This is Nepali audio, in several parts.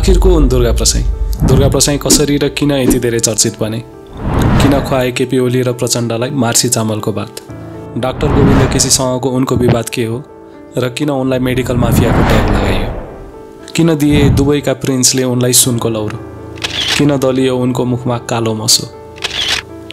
आखिर को हुन् दुर्गा प्रसाई? दुर्गा प्रसाई कसरी र किन यति धेरै चर्चित बने? किन खुवाए केपी ओली र प्रचण्डलाई मार्सी चामलको भात? डाक्टर गोविन्द केसीसँगको उनको विवाद के हो र किन उनलाई मेडिकल माफियाको ट्याग लगाइयो? किन दिए दुबईका प्रिन्सले उनलाई सुनको लौरो? किन दलियो उनको मुखमा कालो मसो?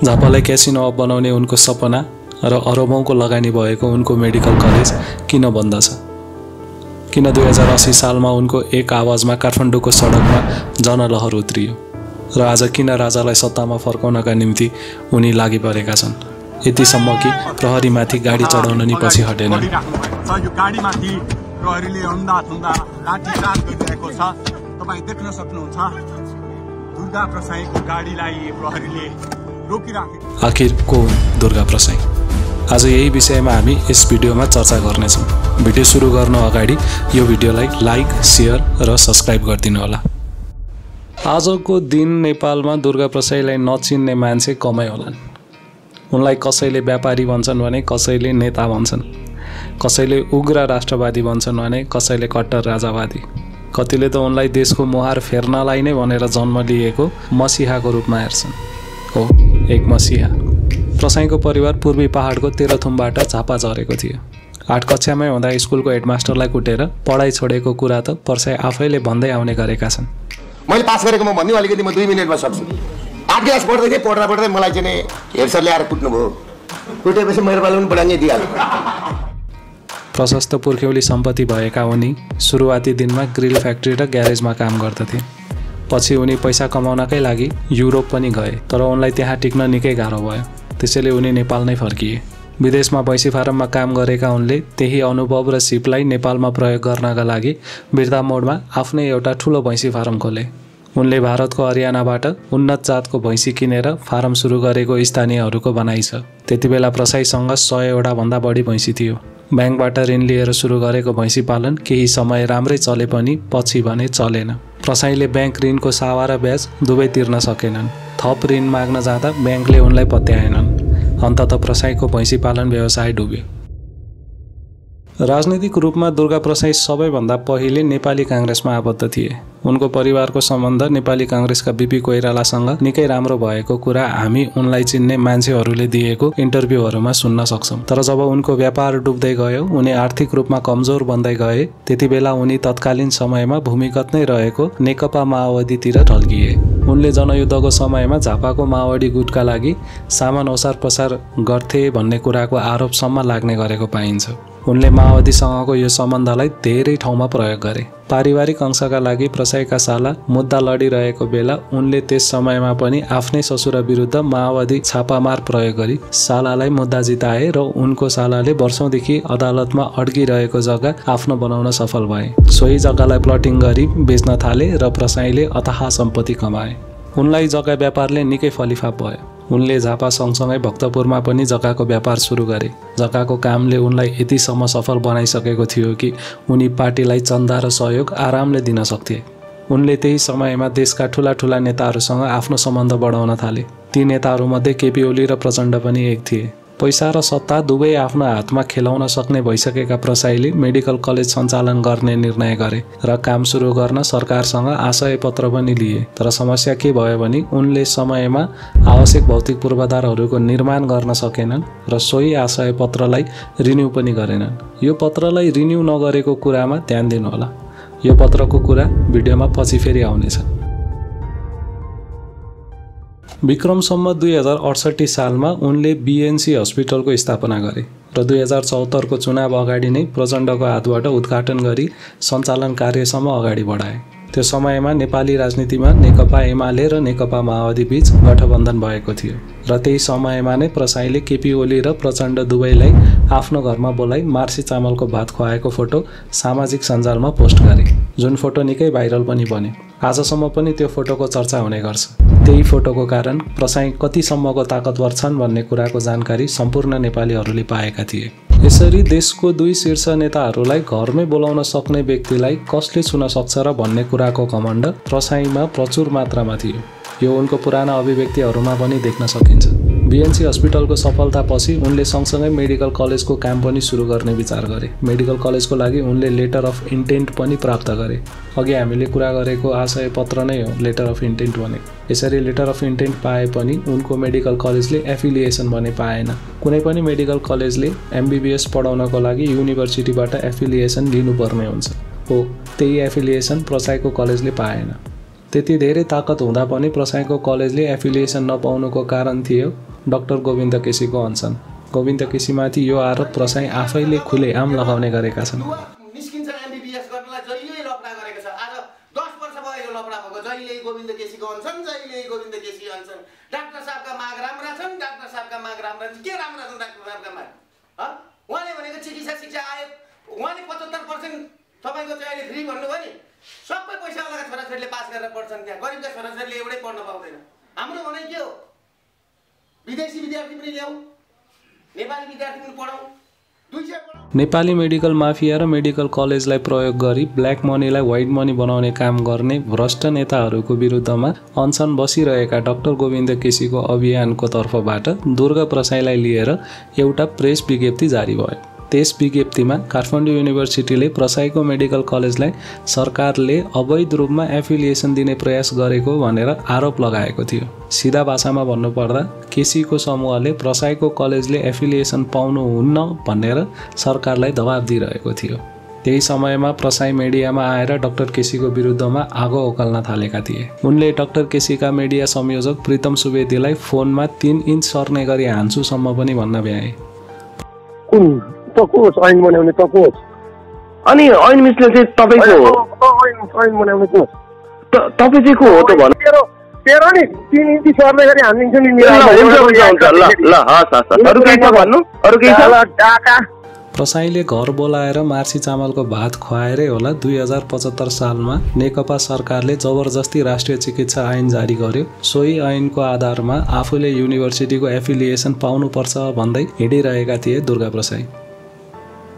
झापालाई क्यासिनो बनाउने उनको सपना र अरबौंको लगानी भएको उनको मेडिकल कलेज किन बन्द छ? किन 2080 सालमा उनको एक आवाजमा काठमाडौँको सडकमा जनलहर उत्रियो र आज किन राजालाई सत्तामा फर्काउनका निम्ति उनी लागि परेका छन्? यतिसम्म कि प्रहरीमाथि गाडी चढाउन नि पछि हटेनन्। यो गाडीमाथि प्रहरीले अन्धाधुन्दा लाठीचार्ज गरिरहेको छ। तपाईँ देख्न सक्नुहुन्छ दुर्गा प्रसाईको गाडीलाई प्रहरीले रोकिराखेको। आखिर को हुन् दुर्गा प्रसाई? आज यही विषयमा हामी यस भिडियोमा चर्चा गर्नेछौँ। भिडियो सुरु गर्न अगाडि यो भिडियोलाई लाइक, शेयर र सब्स्क्राइब गरिदिनु होला। आजको दिन नेपालमा दुर्गा प्रसाईलाई नचिन्ने मान्छे कमै होलान्। उनलाई कसैले व्यापारी भन्छन् भने कसैले नेता भन्छन्, कसैले उग्र राष्ट्रवादी भन्छन् भने कसैले कट्टर राजावादी, कतिले त उनलाई देशको मुहार फेर्नलाई नै भनेर जन्म लिएको मसिहाको रूपमा हेर्छन्। हो, एक मसिहा। प्रसाईको परिवार पूर्वी पहाडको तेह्रथुमबाट झापा झरेको थियो। 8 कक्षामै हुँदा स्कुलको हेडमास्टरलाई कुटेर पढाइ छोडेको कुरा त प्रसाई आफैले भन्दै आउने गरेका छन्। मैले पास गरेको म भन्दिनँ, अलिकति म 2 मिनेटमा सक्छु। 8 क्लास पढ्दै थिएँ, पढ्दा मलाई चाहिँ हेड सर ल्याएर कुट्नु भयो। कुटेपछि मेरो पालो पनि पढाउने दिइहाल्यो। प्रशस्त पुर्ख्यौली सम्पत्ति भएका उनी सुरुवाती दिनमा ग्रिल फ्याक्ट्री र ग्यारेजमा काम गर्दथे। पछि उनी पैसा कमाउनकै लागि युरोप पनि गए, तर उनलाई त्यहाँ टिक्न निकै गाह्रो भयो। त्यसैले उनी नेपाल नै फर्किए। विदेशमा भैँसी फारममा काम गरेका उनले त्यही अनुभव र सिपलाई नेपालमा प्रयोग गर्नका लागि बिर्ता मोडमा आफ्नै एउटा ठुलो भैँसी फारम खोले। उनले भारतको हरियानाबाट उन्नत जातको भैँसी किनेर फारम सुरु गरेको स्थानीयहरूको भनाइ छ। त्यतिबेला प्रसाईसँग 100 भन्दा बढी भैँसी थियो। ब्याङ्कबाट ऋण लिएर सुरु गरेको भैँसी पालन केही समय राम्रै चले पनि पछि भने चलेन। प्रसाईले ब्याङ्क ऋणको सावा र ब्याज दुवै तिर्न सकेनन्। थप ऋण माग्न जाँदा ब्याङ्कले उनलाई पत्याएनन्। अन्ततः प्रसाईको भैँसी पालन व्यवसाय डुब्यो। राजनीतिक रूपमा दुर्गा प्रसाई सबैभन्दा पहिले नेपाली काङ्ग्रेसमा आबद्ध थिए। उनको परिवारको सम्बन्ध नेपाली काङ्ग्रेसका बीपी कोइरालासँग निकै राम्रो भएको कुरा हामी उनलाई चिन्ने मान्छेहरूले दिएको इन्टरभ्यूहरूमा सुन्न सक्छौँ। तर जब उनको व्यापार डुब्दै गयो, उनी आर्थिक रूपमा कमजोर बन्दै गए, त्यतिबेला उनी तत्कालीन समयमा भूमिगत नै रहेको नेकपा माओवादीतिर ढल्किए। उनले जनयुद्धको समयमा झापाको माओवादी गुटका लागि सामान ओसार पसार गर्थे भन्ने कुराको आरोपसम्म लाग्ने गरेको पाइन्छ। उनले माओवादीसँगको यो सम्बन्धलाई धेरै ठाउँमा प्रयोग गरे। पारिवारिक अंशका लागि प्रसाईका साला मुद्दा लडिरहेको बेला उनले त्यस समयमा पनि आफ्नै ससुरा विरुद्ध माओवादी छापामार प्रयोग गरी सालालाई मुद्दा जिताए र उनको सालाले वर्षौंदेखि अदालतमा अड्किरहेको जग्गा आफ्नो बनाउन सफल भए। सोही जग्गालाई प्लटिङ गरी बेच्न थाले र प्रसाईले अथाह सम्पत्ति कमाए। उनलाई जग्गा व्यापारले निकै फलिफाप भयो। उनले झापा सँगसँगै भक्तपुरमा पनि जग्गाको व्यापार सुरु गरे। जग्गाको कामले उनलाई यतिसम्म सफल बनाइसकेको थियो कि उनी पार्टीलाई चन्दा र सहयोग आरामले दिन सक्थे। उनले त्यही समयमा देशका ठुला नेताहरूसँग आफ्नो सम्बन्ध बढाउन थाले। ती नेताहरूमध्ये केपी ओली र प्रचण्ड पनि एक थिए। पैसा र सत्ता दुवै आफ्नो हातमा खेलाउन सक्ने भइसकेका प्रसाईले मेडिकल कलेज सञ्चालन गर्ने निर्णय गरे र काम सुरु गर्न सरकारसँग आशय पत्र पनि लिए। तर समस्या के भयो भने उनले समयमा आवश्यक भौतिक पूर्वाधारहरूको निर्माण गर्न सकेनन् र सोही आशय पत्रलाई रिन्यू पनि गरेनन्। यो पत्रलाई रिन्यू नगरेको कुरामा ध्यान दिनुहोला। यो पत्रको कुरा भिडियोमा पछि फेरि आउनेछ। विक्रमसम्म 2068 सालमा उनले बीएनसी हस्पिटलको स्थापना गरे र 2074 को चुनाव अगाडि नै प्रचण्डको हातबाट उद्घाटन गरी सञ्चालन कार्यसम्म अगाडि बढाए। त्यो समयमा नेपाली राजनीतिमा नेकपा एमाले र नेकपा माओवादी बीच गठबन्धन भएको थियो र त्यही समयमा नै प्रसाईले केपी ओली र प्रचण्ड दुवैलाई आफ्नो घरमा बोलाई मार्सी चामलको भात खुवाएको फोटो सामाजिक सञ्जालमा पोस्ट गरे, जुन फोटो निकै भाइरल पनि बन्यो। आजसम्म पनि त्यो फोटोको चर्चा हुने गर्छ। त्यही फोटोको कारण प्रसाई कतिसम्मको ताकतवर छन् भन्ने कुराको जानकारी सम्पूर्ण नेपालीहरूले पाएका थिए। यसरी देशको 2 शीर्ष नेताहरूलाई घरमै बोलाउन सक्ने व्यक्तिलाई कसले छुन सक्छ र भन्ने कुराको घमण्ड प्रसाईमा प्रचुर मात्रामा थियो। यो उनको पुराना अभिव्यक्तिहरूमा पनि देख्न सकिन्छ। बीएनसी हस्पिटलको सफलतापछि उनले सँगसँगै मेडिकल कलेजको काम पनि सुरु गर्ने विचार गरे। मेडिकल कलेजको लागि उनले लेटर अफ इन्टेन्ट पनि प्राप्त गरे। अघि हामीले कुरा गरेको आशय पत्र नै हो लेटर अफ इन्टेन्ट भनेको। यसरी लेटर अफ इन्टेन्ट पाए पनि उनको मेडिकल कलेजले एफिलिएसन भने पाएन। कुनै पनि मेडिकल कलेजले एमबीबीएस पढाउनको लागि युनिभर्सिटीबाट एफिलिएसन लिनुपर्ने हुन्छ। हो, त्यही एफिलिएसन प्रसाईको कलेजले पाएन। त्यति धेरै ताकत हुँदा पनि प्रसाईको कलेजले एफिलिएसन नपाउनुको कारण थियो डाक्टर गोविन्द केसीको अनसन। गोविन्द केसीमाथि यो आरोप प्रसाई आफैले खुलेआम लगाउने गरेका छन्। निस्किन्छ एमबीबीएस गर्नलाई जहिले लफडा गरेको छ। आज 10 वर्ष भयो यो लफडा भएको। जहिले गोविन्द केसीको अनसन, जहिले गोविन्द केसी अनसन। डाक्टर साहबका माग राम्रा छन्, डाक्टर साहबका माग राम्रा छन्। के राम्रा छन् डाक्टर साहबका माग? उहाँले भनेको चिकित्सा शिक्षा आयोग उहाँले 75% तपाईँको चाहिँ अहिले फ्री भन्नुभयो नि। सबै पैसावालाका छोराछोरीले पास गरेर पढ्छन्। त्यहाँ गरिबका छोराछोरीले एउटै पढ्न पाउँदैन। हाम्रो भनाइ के हो? विदेशी विद्यार्थी पनि ल्याऊ, नेपाली विद्यार्थी पनि पढाऊ। नेपाली मेडिकल माफिया र मेडिकल कलेजलाई प्रयोग गरी ब्ल्याक मनीलाई व्हाइट मनी बनाउने काम गर्ने भ्रष्ट नेताहरूको विरुद्धमा अनसन बसिरहेका डाक्टर गोविन्द केसीको अभियानको तर्फबाट दुर्गा प्रसाईलाई लिएर एउटा प्रेस विज्ञप्ति जारी भयो। त्यस विज्ञप्तिमा काठमाडौँ युनिभर्सिटीले प्रसाईको मेडिकल कलेजलाई सरकारले अवैध रूपमा एफिलिएसन दिने प्रयास गरेको भनेर आरोप लगाएको थियो। सिधा भाषामा भन्नुपर्दा केसीको समूहले प्रसाईको कलेजले एफिलिएसन पाउनुहुन्न भनेर सरकारलाई दबाब दिइरहेको थियो। त्यही समयमा प्रसाई मिडियामा आएर डाक्टर केसीको विरुद्धमा आगो उकाल्न थालेका थिए। उनले डाक्टर केसीका मिडिया संयोजक प्रितम सुवेदीलाई फोनमा 3 इंच सर्ने गरी हान्चुसम्म पनि भन्न भ्याए। ऐन बनाउने तकोस अनि ऐन मिसले चाहिँ तपाईको ऐन बनाउने कोस तपाई चाहिँ को हो त भन। तेरो नि 3 इंच सर्ने गरी हान्दिन्छ नि। ल अरु केही छ भन्नु? अरु केही छ? प्रसाईले घर बोलाएर मार्सी चामलको भात खुवाएरै होला 2075 सालमा नेकपा सरकारले जबरजस्ती राष्ट्रिय चिकित्सा ऐन जारी गर्यो। सोही ऐनको आधारमा आफूले युनिभर्सिटीको एफिलिएसन पाउनुपर्छ भन्दै हिँडिरहेका थिए दुर्गा प्रसाई।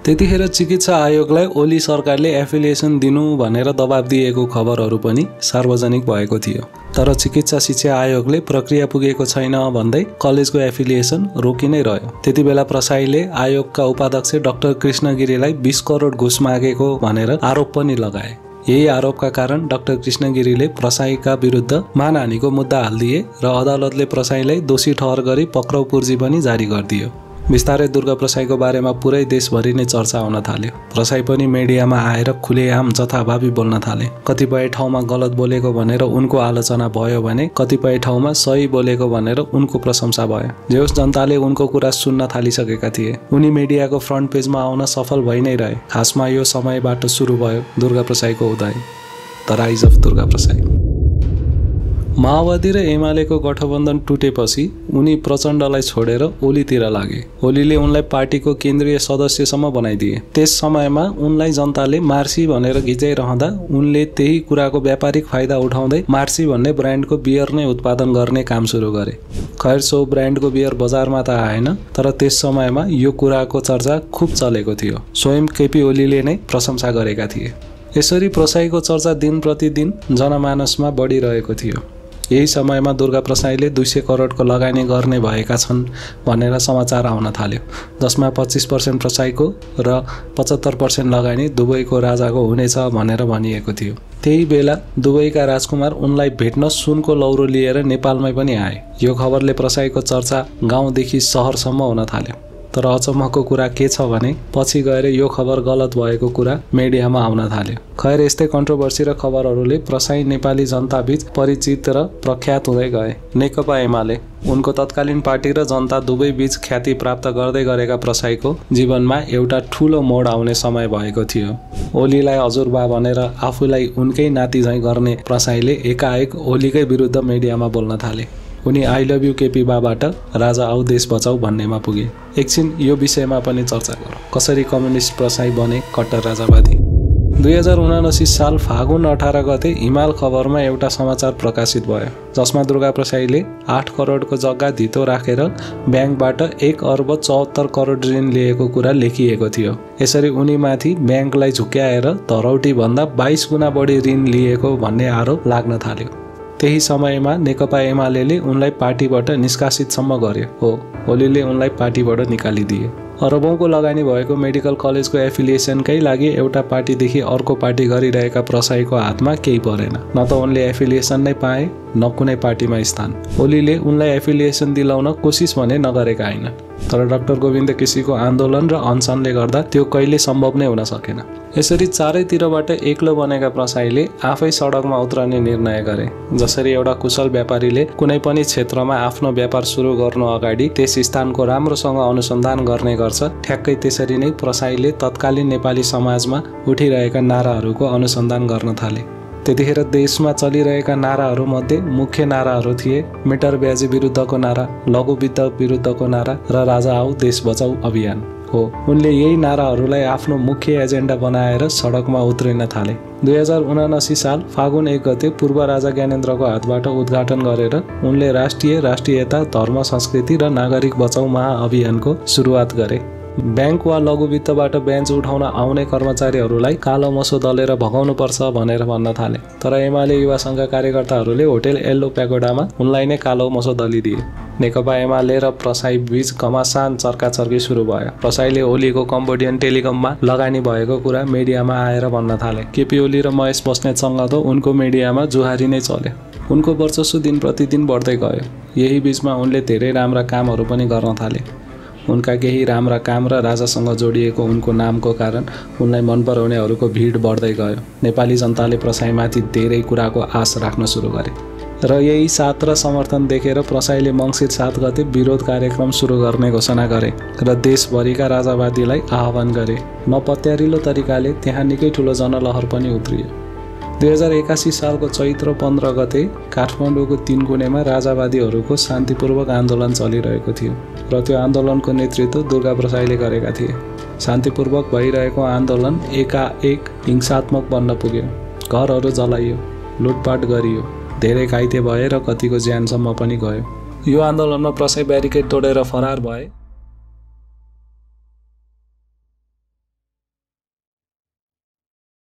त्यतिखेर चिकित्सा आयोगलाई ओली सरकारले एफिलिएसन दिनु भनेर दबाब दिएको खबरहरू पनि सार्वजनिक भएको थियो। तर चिकित्सा शिक्षा आयोगले प्रक्रिया पुगेको छैन भन्दै कलेजको एफिलिएसन रोकि नै रह्यो। त्यतिबेला प्रसाईले आयोगका उपाध्यक्ष डाक्टर कृष्ण गिरीलाई 20 करोड घुस मागेको भनेर आरोप पनि लगाए। यही आरोपका कारण डाक्टर कृष्ण गिरीले प्रसाईका विरुद्ध मानहानिको मुद्दा हाल्दिए र अदालतले प्रसाईलाई दोषी ठहर गरी पक्राउ पूर्जी पनि जारी गरिदियो। बिस्तारै दुर्गा प्रसाईको बारेमा पुरै देशभरि नै चर्चा हुन थाल्यो। प्रसाई पनि मिडियामा आएर खुलेआम जथाभावी बोल्न थाले। कतिपय ठाउँमा गलत बोलेको भनेर उनको आलोचना भयो भने कतिपय ठाउँमा सही बोलेको भनेर उनको प्रशंसा भयो। जे होस् जनताले उनको कुरा सुन्न थालिसकेका थिए। उनी मिडियाको फ्रन्ट पेजमा आउन सफल भइ नै रहे। खासमा यो समयबाट सुरु भयो दुर्गा प्रसाईको उदय, द राइज अफ दुर्गा प्रसाई। माओवादी र एमालेको गठबन्धन टुटेपछि उनी प्रचण्डलाई छोडेर ओलीतिर लागे। ओलीले उनलाई पार्टीको केन्द्रीय सदस्यसम्म बनाइदिए। त्यस समयमा उनलाई जनताले मार्सी भनेर घिचाइरहँदा उनले त्यही कुराको व्यापारिक फाइदा उठाउँदै मार्सी भन्ने ब्रान्डको बियर नै उत्पादन गर्ने काम सुरु गरे। खैर सो ब्रान्डको बियर बजारमा त आएन, तर त्यस समयमा यो कुराको चर्चा खुब चलेको थियो। स्वयं केपी ओलीले नै प्रशंसा गरेका थिए। यसरी प्रसाईको चर्चा दिन प्रतिदिन जनमानसमा बढिरहेको थियो। यही समयमा दुर्गा प्रसाईले 200 करोडको लगानी गर्ने भएका छन् भनेर समाचार आउन थाल्यो, जसमा 25% प्रसाईको र 75% लगानी दुबईको राजाको हुनेछ भनेर भनिएको थियो। त्यही बेला दुबईका राजकुमार उनलाई भेट्न सुनको लौरो लिएर नेपालमै पनि आए। यो खबरले प्रसाईको चर्चा गाउँदेखि सहरसम्म हुन थाल्यो। तर अचम्मको कुरा के छ भने पछि गएर यो खबर गलत भएको कुरा मिडियामा आउन थाल्यो। खैर यस्तै कन्ट्रोभर्सी र खबरहरूले प्रसाई नेपाली जनताबीच परिचित र प्रख्यात हुँदै गए। नेकपा एमाले उनको तत्कालीन पार्टी र जनता दुवै बीच ख्याति प्राप्त गर्दै गरेका प्रसाईको जीवनमा एउटा ठूलो मोड आउने समय भएको थियो। ओलीलाई हजुरबा भनेर आफूलाई उनकै नाति झैं गर्ने प्रसाईले एकाएक ओलीकै विरुद्ध मिडियामा बोल्न थाले। उनी आई लभ यू केपी बाबाट राजा आऊ देश बचाऊ भन्नेमा पुगे। एकछिन यो विषयमा पनि चर्चा गरौँ। कसरी कम्युनिस्ट प्रसाई बने कट्टर राजावादी। 2079 साल फागुन 18 गते हिमाल खबरमा एउटा समाचार प्रकाशित भयो, जसमा दुर्गा प्रसाईले 8 करोडको जग्गा धितो राखेर ब्याङ्कबाट 1 अर्ब 74 करोड ऋण लिएको कुरा लेखिएको थियो। यसरी उनीमाथि ब्याङ्कलाई झुक्याएर धरौटी भन्दा 22 गुणा बढी ऋण लिएको भन्ने आरोप लाग्न थाल्यो। त्यही समयमा नेकपा एमाले उनलाई पार्टीबाट निष्कासितसम्म गर्यो हो। ओलीले उनलाई पार्टीबाट निकालिदिए। अरबौंको लगानी भएको मेडिकल कलेजको एफिलिएसनकै लागि एउटा पार्टीदेखि अर्को पार्टी गरिरहेका प्रसाईको हातमा केही परेन। न त उनले एफिलिएसन नै पाए न कुनै पार्टीमा स्थान। ओलीले उनलाई एफिलिएसन दिलाउन कोसिस भने नगरेका होइन, तर डाक्टर गोविन्द केसीको आन्दोलन र अनसनले गर्दा त्यो कहिले सम्भव नै हुन सकेन। यसरी चारैतिरबाट एक्लो बनेका प्रसाईले आफै सडकमा उत्रने निर्णय गरे। जसरी एउटा कुशल व्यापारीले कुनै पनि क्षेत्रमा आफ्नो व्यापार सुरु गर्नु अगाडि त्यस स्थानको राम्रोसँग अनुसन्धान गर्ने गर्छ, ठ्याक्कै त्यसरी नै प्रसाईले तत्कालीन नेपाली समाजमा उठिरहेका नाराहरूको अनुसन्धान गर्न थाले। त्यतिखेर देशमा चलिरहेका नाराहरूमध्ये मुख्य नाराहरू थिए मिटर ब्याजी विरुद्धको नारा, लघुवित्त विरुद्धको नारा र राजा आऊ देश बचाऊ अभियान हो। उनले यही नाराहरूलाई आफ्नो मुख्य एजेन्डा बनाएर सडकमा उत्रिन थाले। 2079 साल फागुन 1 गते पूर्व राजा ज्ञानेन्द्रको हातबाट उद्घाटन गरेर उनले राष्ट्रियता, धर्म, संस्कृति र नागरिक बचाऊ महाअभियानको सुरुवात गरे। ब्याङ्क वा लघुवित्तबाट बेन्च उठाउन आउने कर्मचारीहरूलाई कालो मोसो दलेर भगाउनुपर्छ भनेर भन्न थाले। तर एमाले युवा सङ्घका कार्यकर्ताहरूले होटेल येल्लो प्यागोडामा उनलाई नै कालो मोसो दलिदिए। नेकपा एमाले र प्रसाई बीच घमासान चर्काचर्की सुरु भयो। प्रसाईले ओलीको कम्बोडियन टेलिकममा लगानी भएको कुरा मिडियामा आएर भन्न थाले। केपी ओली र महेश बस्नेतसँग त उनको मिडियामा जुहारी नै चल्यो। उनको वर्चस्व दिन प्रतिदिन बढ्दै गयो। यही बीचमा उनले धेरै राम्रा कामहरू पनि गर्न थाले। उनका केही राम्रा काम र राजासँग जोडिएको उनको नामको कारण उनलाई मन पराउनेहरूको भिड बढ्दै गयो। नेपाली जनताले प्रसाईमाथि धेरै कुराको आश राख्न सुरु गरे र यही साथ र समर्थन देखेर प्रसाईले मङ्सिर 7 गते विरोध कार्यक्रम सुरु गर्ने घोषणा गरे र देशभरिका राजावादीलाई आह्वान गरे। नपत्यारिलो तरिकाले त्यहाँ निकै ठुलो जनलहर पनि उत्रियो। 2081 सालको चैत्र 15 गते काठमाडौँको 3 कुनेमा राजावादीहरूको शान्तिपूर्वक आन्दोलन चलिरहेको थियो र त्यो आन्दोलनको नेतृत्व दुर्गा प्रसाईले गरेका थिए। शान्तिपूर्वक भइरहेको आन्दोलन एकाएक हिंसात्मक बन्न पुग्यो। घरहरू जलाइयो, लुटपाट गरियो, धेरै घाइते भए र कतिको ज्यानसम्म पनि गयो। यो आन्दोलनमा प्रसाई ब्यारिकेड तोडेर फरार भए।